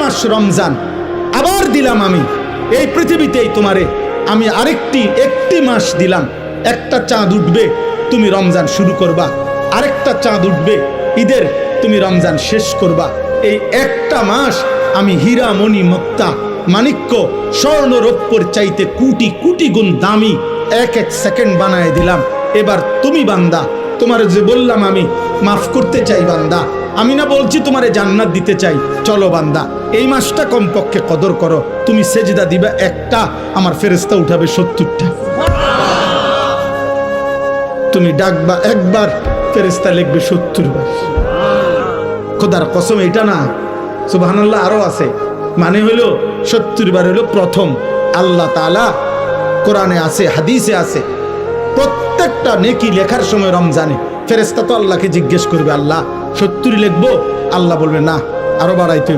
মাস রমজান, আবার দিলাম আমি এই পৃথিবীতেই তোমারে, আমি একটি মাস দিলাম, একটা চাঁদ উঠবে তুমি রমজান শুরু করবা, আরেকটা চাঁদ উঠবে ঈদের তুমি রমজান শেষ করবা। এই একটা মাস আমি হীরা মণি মুক্তা মাণিক্য স্বর্ণ রৌপ্যর চাইতে কোটি কোটি গুণ দামি এক সেকেন্ড বানায় দিলাম। এবার তুমি বান্দা, তোমার যে বললাম আমি মাফ করতে চাই বান্দা, আমি না বলছি তোমারে জান্নাত দিতে চাই, চলো বান্দা এই মাসটা কমপক্ষে কদর করো। তুমি সেজদা দিবা একটা, আমার ফেরেশতা উঠাবে 70টা। তুমি ডাকবা একবার, ফেরেশতা লিখবে 70 বার। খোদার কসম এটা না, সুবহানাল্লাহ আরো আছে, মানে হলো 70 বার হলো প্রথম। আল্লাহ তাআলা কোরআনে আছে, হাদিসে আছে, প্রত্যেকটা নেকি লেখার সময় রমজানে ফেরেশতা তো আল্লাহকে জিজ্ঞেস করবে, আল্লাহ 70 লিখবো? আল্লাহ বলবে না, আরো বাড়াইতে হবে।